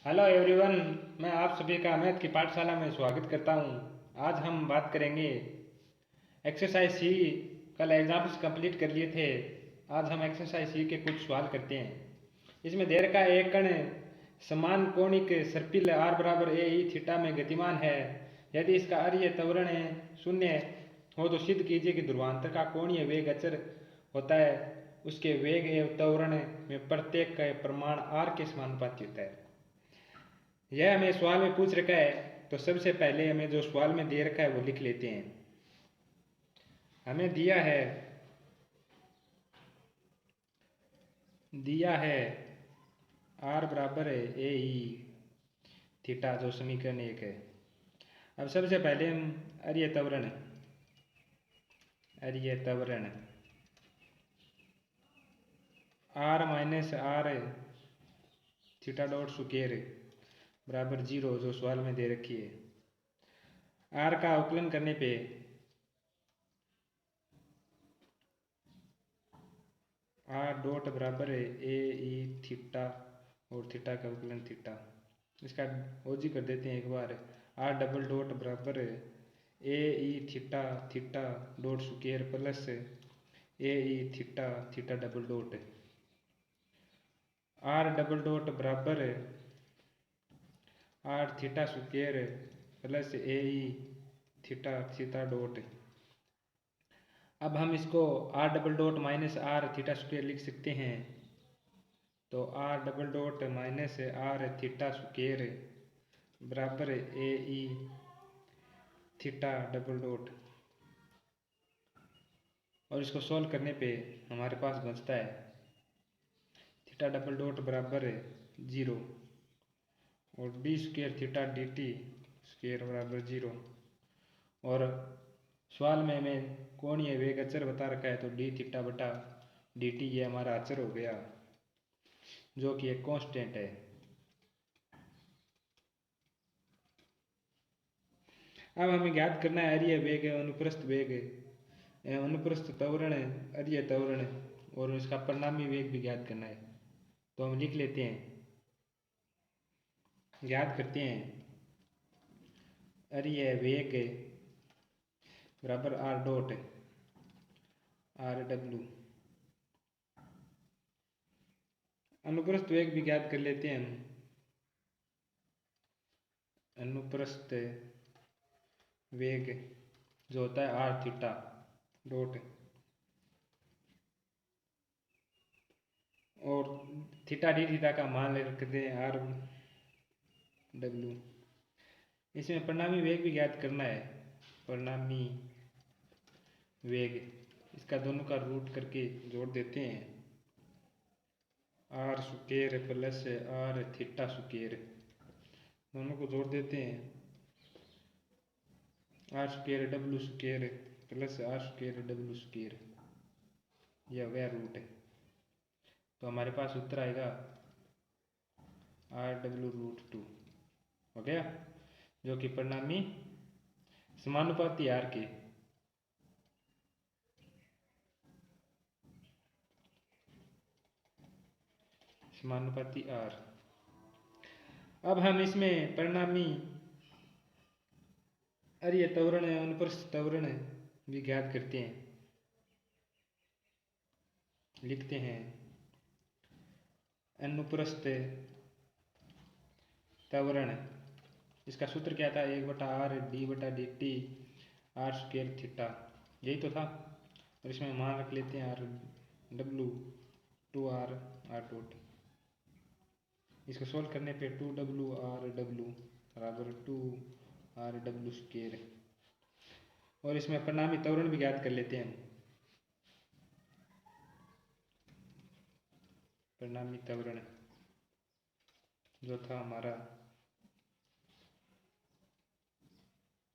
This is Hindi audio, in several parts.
Hello everyone. मैं आप सभी का मैथ की पाठशाला में स्वागत करता हूं। आज हम बात करेंगे एक्सरसाइज सी। कल एग्जाम्स कंप्लीट कर लिए थे। आज हम एक्सरसाइज सी के कुछ सवाल करते हैं। इसमें देर का एक कण समान कोणिक सर्पिल आर बराबर ए ई थीटा में गतिमान है। यदि इसका अर्य त्वरण शून्य हो तो सिद्ध कीजिए कि ध्रुवांतर का कोणीय वेग अचर होता है। उसके वेग एवं त्वरण में प्रत्येक का परिमाण आर के समानुपाती होता है। यह हमें सवाल में पूछ रखा है, तो सबसे पहले हमें जो सवाल में दे रखा है वो लिख लेते हैं। हमें दिया है आर बराबर है ए ई थीटा, जो समीकरण 1 है। अब सबसे पहले हम अर्य त्वरण R minus are theta dot square बराबर 0, जो सवाल में दे रखी है। आर का अवकलन करने पे आर डॉट बराबर है ए ई थीटा और थीटा का अवकलन थीटा। इसका ओजी कर देते हैं एक बार। आर डबल डॉट बराबर है a e theta theta dot square plus a e theta theta double dot. R double dot बराबर है r theta square plus a e theta theta dot. अब हम इसको r double dot minus are theta square लिख सकते हैं। तो r double dot minus are theta square बराबर a e theta double dot. और इसको सॉल्व करने पे हमारे पास बचता है थीटा डबल डॉट बराबर 0 और D square theta D t square बराबर 0। और सवाल में हमें कोणीय वेग अचर बता रखा है, तो डी थीटा बटा डी टी ये हमारा अचर हो गया, जो कि एक कांस्टेंट है। अब हमें ज्ञात करना है अर्य वेग अनुप्रस्थ वेग अनुप्रस्थ त्वरण अर्य त्वरण और इसका परिणामी वेग भी ज्ञात करना है। तो हम लिख लेते हैं, ज्ञात करते हैं। अर्य वेग बराबर आर डॉट आर डब्ल्यू। अनुप्रस्थ वेग भी ज्ञात कर लेते हैं हम। अनुप्रस्थ वेग जो होता है आर थीटा डॉट और थीटा डी थीटा का मान रखते हैं आर डब्ल्यू। इसमें परिणामी वेग भी ज्ञात करना है। परिणामी वेग इसका दोनों का रूट करके जोड़ देते हैं। R square plus R theta square दोनों को जोड़ देते हैं। R square W square plus R square W square, यह हो गया रूट। तो हमारे पास उत्तर आएगा आर डब्ल्यू रूट 2 हो गया, जो कि परिणामी समानुपाती आर के समानुपाती आर। अब हम इसमें परिणामी अर्य त्वरण अनुप्रस्थ त्वरण भी ज्ञात करते हैं। लिखते हैं अनुप्रस्थ त्वरण, इसका सूत्र क्या था? 1/r डी बटा D t r square theta, यही तो था। और इसमें मान रख लेते हैं R W 2r R dot. इसको सोल्व करने पे 2w बराबर 2r स्क्वायर। और इसमें परिणामी त्वरण भी ज्ञात कर लेते हैं। परिणामी त्वरण जो था हमारा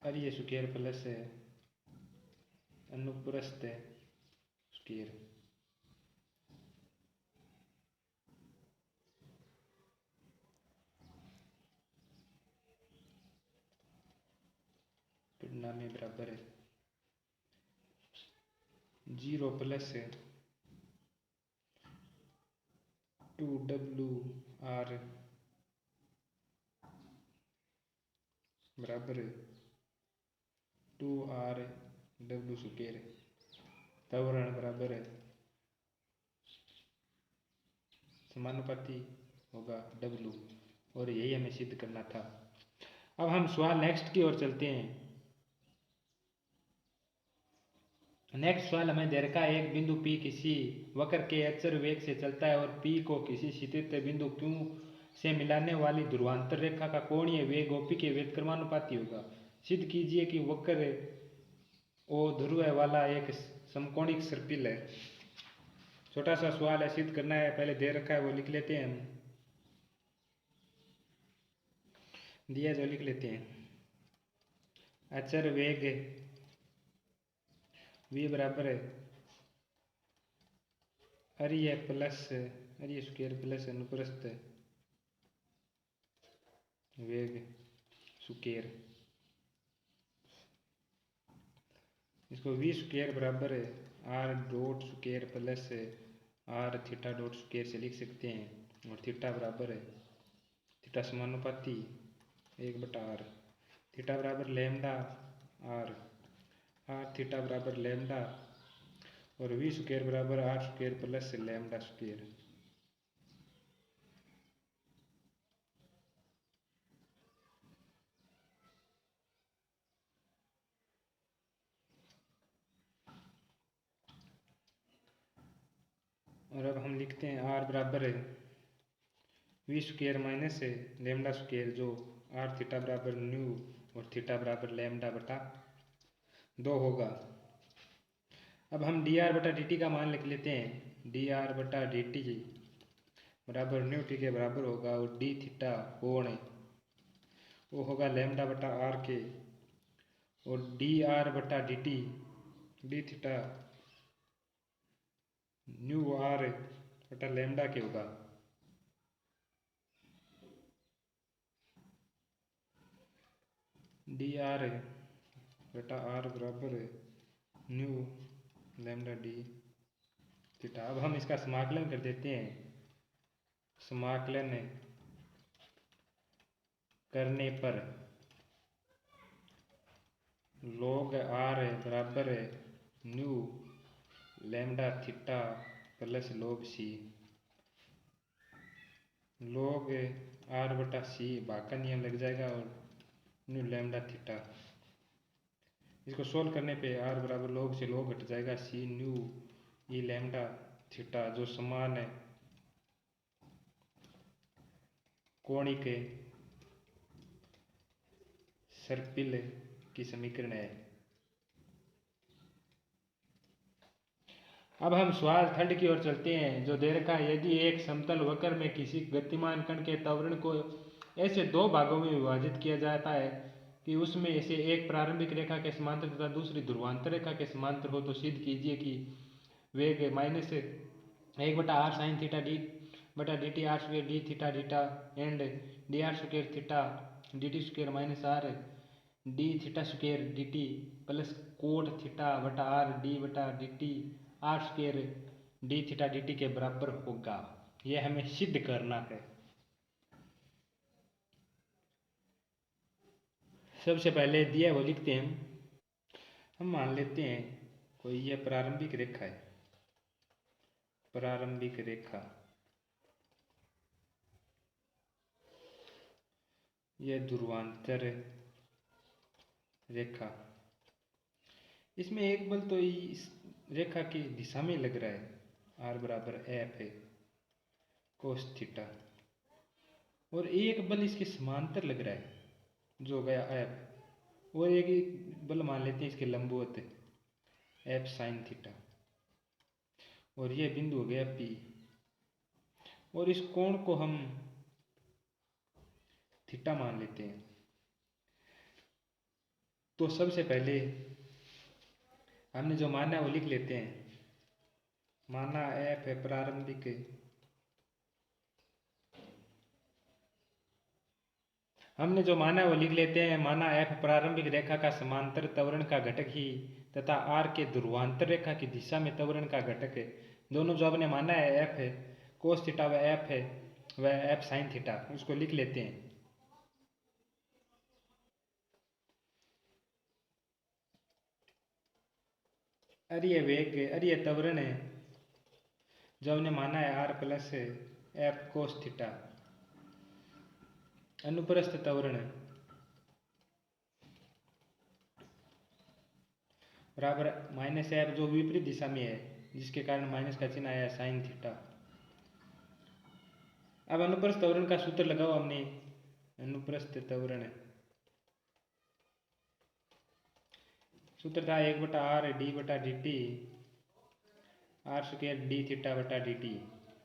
अर्य स्क्वायर प्लस अनुप्रस्थ स्क्वायर। परिणामी बराबर 0 प्लस 2w r बराबर 2r w²। त्वरण बराबर समानुपाती होगा w, और यही हमें सिद्ध करना था। अब हम सवाल नेक्स्ट की ओर चलते हैं। नेक्स्ट सवाल हमें दे रखा है एक बिंदु P किसी वक्र के अचर वेग से चलता है और P को किसी क्षितिज बिंदु Q से मिलाने वाली ध्रुवांतर रेखा का कोणीय वेग OP के व्युत्क्रमानुपाती होगा। सिद्ध कीजिए कि वक्र O ध्रुव वाला एक समकोणिक सर्पिल है। छोटा सा सवाल है, सिद्ध करना है। पहले दे रखा है वो लिख लेते हैं, हम दिया जो लिख लेते हैं। अचर वेग v बराबर अर्य स्क्वायर प्लस अनुप्रस्थ वेग स्क्वायर। इसको v स्क्वायर बराबर r dot square plus r theta dot square से लिख सकते हैं। और थीटा बराबर थीटा समानुपाती 1/r, थीटा बराबर लैम्डा r थीटा बराबर लैम्डा, और v स्क्वायर बराबर r square plus lambda square. और अब हम लिखते हैं r बराबर v square minus lambda square, जो r थीटा बराबर न्यू और थीटा बराबर लैम्डा बटा 2 होगा। अब हम dr बटा dt का मान लिख लेते हैं। dr बटा dt बराबर न्यू टी के बराबर होगा, और d थीटा कोण वो होगा लैम्डा बटा r के, और dr बटा dt d theta new r बटा लैम्डा के होगा। dr बटा r बराबर न्यू लैम्डा d थीटा। अब हम इसका समाकलन कर देते हैं। समाकलन करने पर log r बराबर new lambda theta plus log c, log r बटा c भाग का नियम लग जाएगा, और न्यू लैम्डा थीटा। इसको सोल्व करने पे r बराबर log से log घट जाएगा, c न्यू ई लैम्डा थीटा, जो समान है कोणिक सर्पिल की समीकरण है। अब हम सवाल थर्ड की ओर चलते हैं, जो दे रखा है यदि एक समतल वक्र में किसी गतिमान कण के त्वरण को ऐसे दो भागों में विभाजित किया जाता है कि उसमें से एक प्रारंभिक रेखा के समांतर तथा दूसरी ध्रुवांतर रेखा के समांतर हो, तो सिद्ध कीजिए कि वेग minus 1/r sine theta d बटा D t r square d theta डीटा and d r square theta D t square minus r d theta square d t plus cot theta बटा आर डी बटा D t r square d theta D t के बराबर होगा। यह हमें सिद्ध करना है। सबसे पहले दिया वो लिखते हैं। हम मान लेते हैं कोई यह प्रारंभिक रेखा है, प्रारंभिक रेखा, यह ध्रुवांतर रेखा। इसमें एक बल तो इस रेखा की दिशा में लग रहा है, r बराबर एफ है कोस थीटा, और एक बल इसके समांतर लग रहा है जो गया एफ, और एक बल मान लेते हैं इसके लंबवत एफ साइन थीटा, और यह बिंदु हो गया P, और इस कोण को हम थीटा मान लेते हैं। तो सबसे पहले हमने जो माना है वो लिख लेते हैं। माना एफ है प्रारंभिक, हमने जो माना है वो लिख लेते हैं। माना एफ प्रारंभिक रेखा का समांतर त्वरण का घटक ही तथा आर के ध्रुवांतर रेखा की दिशा में त्वरण का घटक है। दोनों जो हमने माना है एफ है कोस थीटा व एफ है वह एफ साइन थीटा, उसको लिख लेते हैं। अरिय वेग, अरिय त्वरण है जो हमने माना है R plus F cos theta, अनुप्रस्थ त्वरण बराबर माइनस एफ जो विपरीत दिशा में है, जिसके कारण माइनस का चिन्ह आया साइन थीटा। अब अनुप्रस्थ त्वरण का सूत्र लगाओ हमने, अनुप्रस्थ त्वरण सूत्र था 1/r d/dt R square D theta बटा डी टी,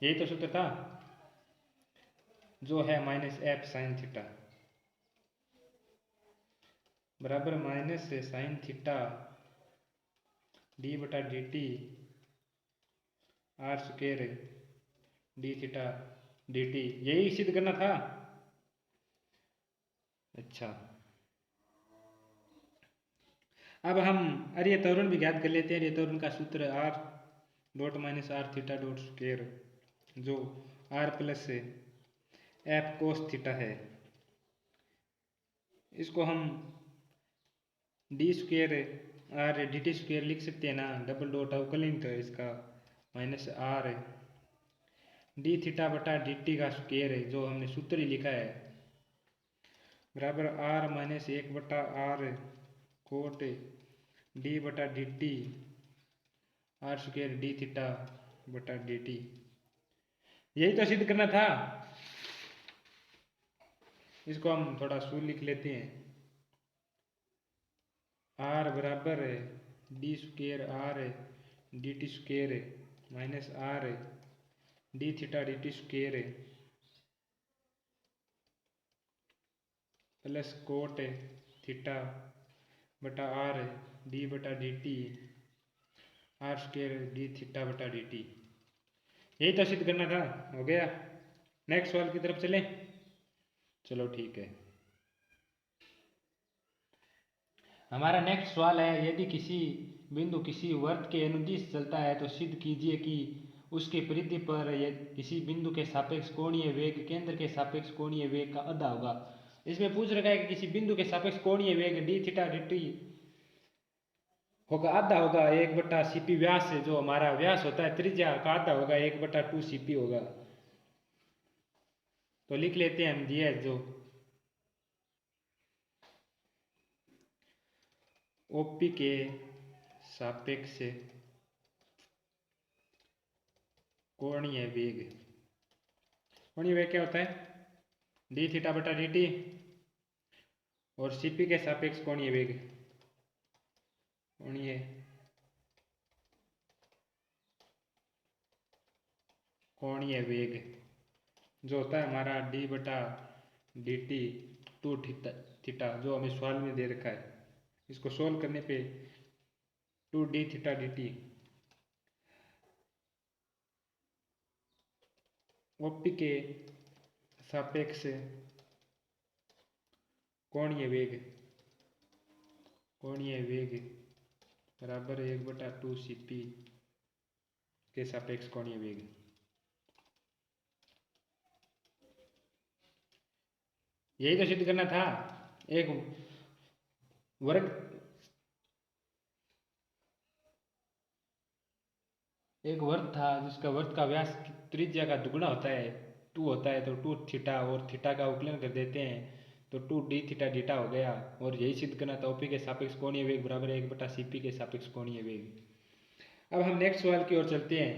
यही तो सूत्र था जो है माइनस एफ साइन थीटा बराबर minus sine theta d/dt R square D theta D T, यही सिद्ध करना था। अच्छा, अब हम अरिय त्वरण भी ज्ञात कर लेते हैं। अरिय त्वरण का सूत्र r dot minus are theta dot square जो r plus F cos theta है, इसको हम d square r d t square लिख सकते हैं ना, डबल डॉट अवकलन तो इसका माइनस आर डी थीटा बटा डी टी का स्क्वायर है जो हमने सूत्र ही लिखा है बराबर r minus 1/r cot d बटा D t r square D theta बटा डी टी, यही तो सिद्ध करना था। इसको हम थोड़ा सूत्र लिख लेते हैं, आर बराबर D square r d t square minus r d theta D t square plus cot theta बटा आर डी बटा D t r square D theta बटा डी टी, यही तो सिद्ध करना था। हो गया, नेक्स्ट सवाल की तरफ चलें। चलो ठीक है, हमारा नेक्स्ट सवाल है, यदि किसी बिंदु किसी वृत्त के अनुदिश चलता है तो सिद्ध कीजिए कि उसकी परिधि पर किसी बिंदु के सापेक्ष कोणीय वेग केंद्र के सापेक्ष कोणीय वेग का आधा होगा। इसमें पूछ रखा है कि किसी बिंदु के सापेक्ष कोणीय वेग डी थीटा डी टी होगा, आधा होगा 1/cp व्यास है, जो हमारा व्यास होता है त्रिज्या का आधा होगा 1/2cp होगा। तो लिख लेते हैं हम, दिया जो ओपी के सापेक्ष कोणीय वेग, कोणीय वेग क्या होता है डी थीटा बटा डी टी, और सीपी के सापेक्ष कोणीय वेग, कोणीय कोणीय वेग जो होता है हमारा डी बटा डी टी टू थीटा, जो हमें सवाल में दे रखा है। इसको सोल्व करने पे 2d theta D T OP के सापेक्ष कोणीय वेग, कोणीय वेग बराबर 1/2cp के सापेक्ष कोणीय वेग, यही तो सिद्ध करना था। एक वर्ग एक वर्ग था जिसका वर्ग का व्यास त्रिज्या का दुगुना होता है 2 होता है, तो 2 थीटा और थीटा का अवकलन कर देते हैं तो 2d थीटा डीटा हो गया। और यही सिद्ध करना था ओपी के सापेक्ष कोणीय वेग बराबर 1/cp के सापेक्ष कोणीय वेग। अब हम नेक्स्ट सवाल की ओर चलते हैं।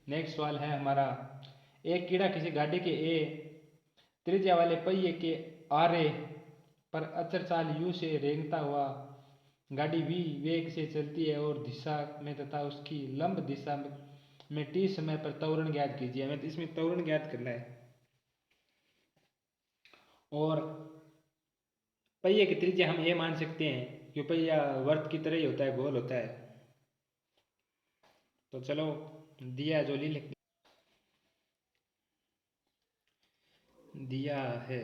नेक्स्ट सवाल है हमारा, एक कीड़ा किसी गाड़ी के ए त्रिज्या वाले पहिए के आरे पर अचर चाल u से रेंगता हुआ गाड़ी v वेग से चलती है और दिशा में तथा उसकी लंब दिशा में t समय पर त्वरण ज्ञात कीजिए। हमें इसमें त्वरण ज्ञात करना है और पहिए की त्रिज्या हम ये मान सकते हैं कि पहिया वर्त की तरह ही होता है, गोल होता है। तो चलो दिया जो दिया है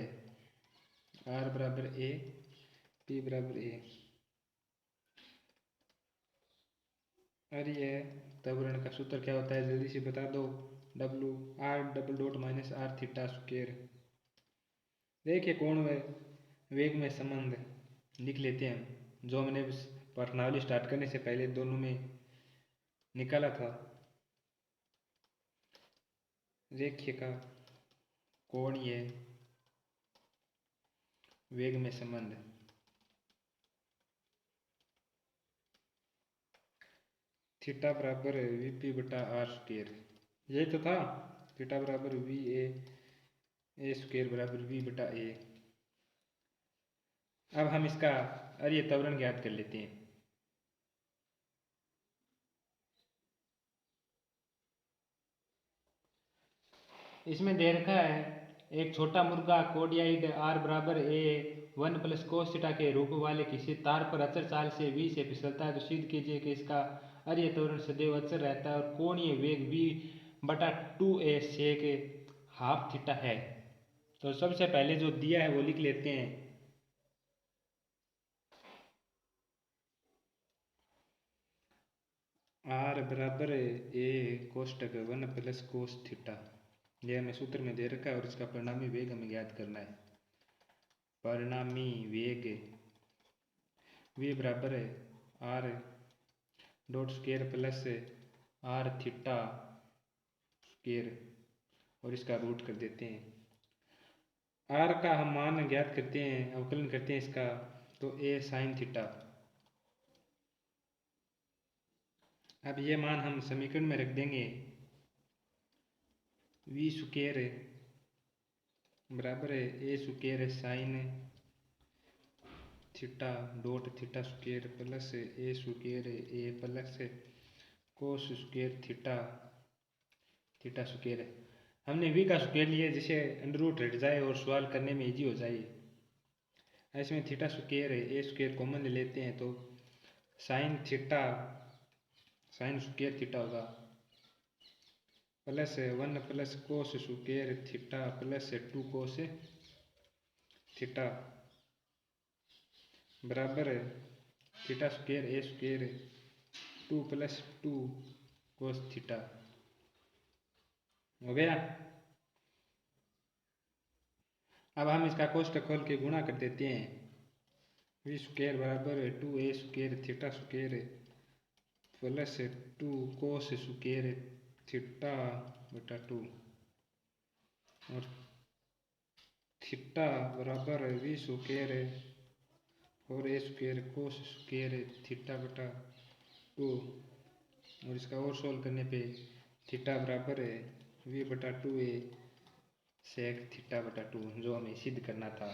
r बराबर a p बराबर a, अरे ये त्वरण का सूत्र क्या होता है जल्दी से बता दो, W R double dot minus are theta square. देखिए कोण वेग में संबंध लिख लेते हैं जो हमने प्रश्नावली स्टार्ट करने से पहले दोनों में निकाला था। रेखीय का कोणीय वेग में संबंध थीटा बराबर वीपी बटा आर स्क्वायर, यही तो था। थीटा बराबर वी ए स्क्वायर बराबर वी बटा ए। अब हम इसका अरीय त्वरण ज्ञात कर लेते हैं। इसमें दे रखा है एक छोटा मुर्गा कोडियाइड आर बराबर ए 1 प्लस कोस थीटा के रूप वाले किसी तार पर अचर चाल से v से फिसलता है तो सिद्ध कीजिए कि इसका अरीय त्वरण सदैव अचर रहता है और कोणीय वेग v बटा 2a सेक हाफ थीटा है। तो सबसे पहले जो दिया है वो लिख लेते हैं। आर बराबर ए कोष्टक 1 प्लस कोस थीटा, यह हमें सूत्र में दे रखा है और इसका परिणामी वेग हमें ज्ञात करना है। परिणामी वेग v बराबर है R dot square plus R theta square और इसका रूट कर देते हैं। आर का हम मान ज्ञात करते हैं, अवकलन करते हैं इसका, तो ए साइन थीटा। अब ये मान हम समीकरण में रख देंगे। वी स्क्वायर बराबर है a square sine theta dot theta square plus a square a plus cos square theta theta square. हमने वी का स्क्वायर लिया जिसे अंडर रूट हट जाए और सवाल करने में इजी हो जाए। इसमें थीटा स्क्वायर है, ए स्क्वायर कॉमन ले लेते हैं तो sine theta sine square theta होगा plus 1 plus cos square theta plus 2 cos theta बराबर theta square a square 2 plus 2 cos theta हो गया। अब हम इसका कोष्ठक खोल के गुणा कर देते हैं। वी स्क्वायर बराबर 2a square theta square plus 2 कोस स्क्वायर थीटा बटा 2 और थीटा बराबर वी स्क्वायर और ए स्क्वायर कोस स्क्वायर थीटा बटा 2 और इसका और सोल्व करने पे थीटा बराबर है वी बटा 2a सेक थीटा बटा 2 जो हमें सिद्ध करना था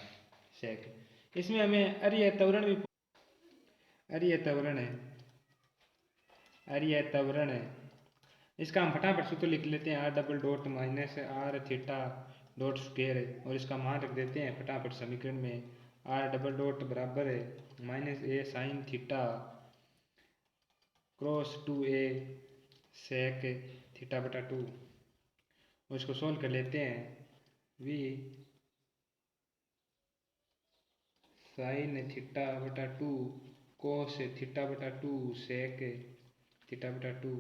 सेक। इसमें हमें अरीय त्वरण भी अरीय त्वरण है इसका हम फटाफट सूत्र लिख लेते हैं। R double dot minus are theta dot square और इसका मान रख देते हैं फटाफट समीकरण में। आर डबल डॉट बराबर है minus a sine theta cross 2a sec theta बटा 2 और इसको सोल्व कर लेते हैं। वी साइन थीटा बटा 2 कोस थीटा बटा 2 सेक थीटा बटा 2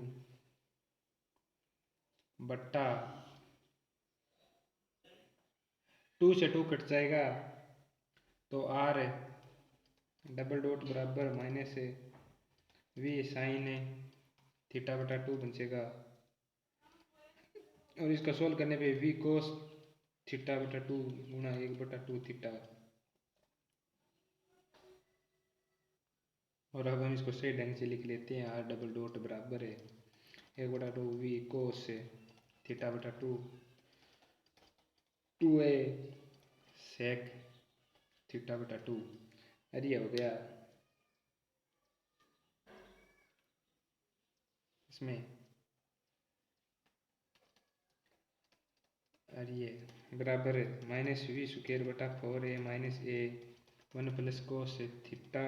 बट्टा 2 से 2 कट जाएगा तो आर डबल डॉट बराबर माइनस वी साइन थीटा बटा 2 बचेगा और इसका सोल्व करने पे वी कोस थीटा बटा 2 गुणा 1 बटा 2 थीटा। और अब हम इसको सही ढंग से लिख लेते हैं। आर डबल डॉट बराबर है 1 बटा 2 वी कोस थीटा बटा 2 2a सेक थीटा बटा 2 अरे हो गया। इसमें अरे बराबर माइनस वी स्क्वायर बटा 4a minus A 1 plus cos theta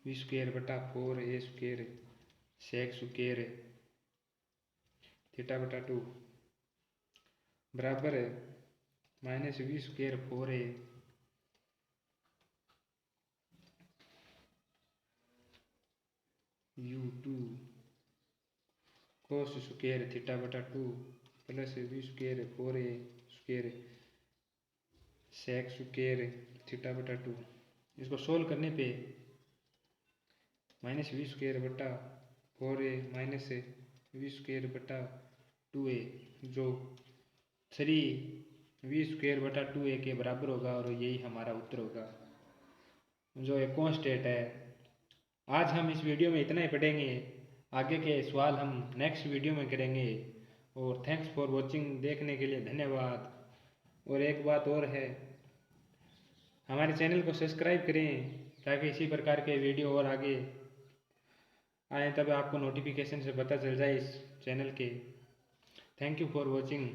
V square बटा 4a square sec square theta बटा 2 बराबर minus V square 4a u2 cos square theta बटा 2 plus V square 4a square sec square theta बटा 2। इसको सोल्व करने पे माइनस वी स्क्वायर बटा 4a माइनस वी स्क्वेयर बटा 2a जो 3v स्क्वेयर बटा 2a के बराबर होगा और यही हमारा उत्तर होगा जो एक कांस्टेंट है। आज हम इस वीडियो में इतना ही पढ़ेंगे, आगे के सवाल हम नेक्स्ट वीडियो में करेंगे। और थैंक्स फॉर वॉचिंग, देखने के लिए धन्यवाद। और एक बात और है, हमारे चैनल को सब्सक्राइब करें ताकि इसी प्रकार के वीडियो और आगे आए, तब आपको नोटिफिकेशन से पता चल जाए इस चैनल के। Thank you for watching.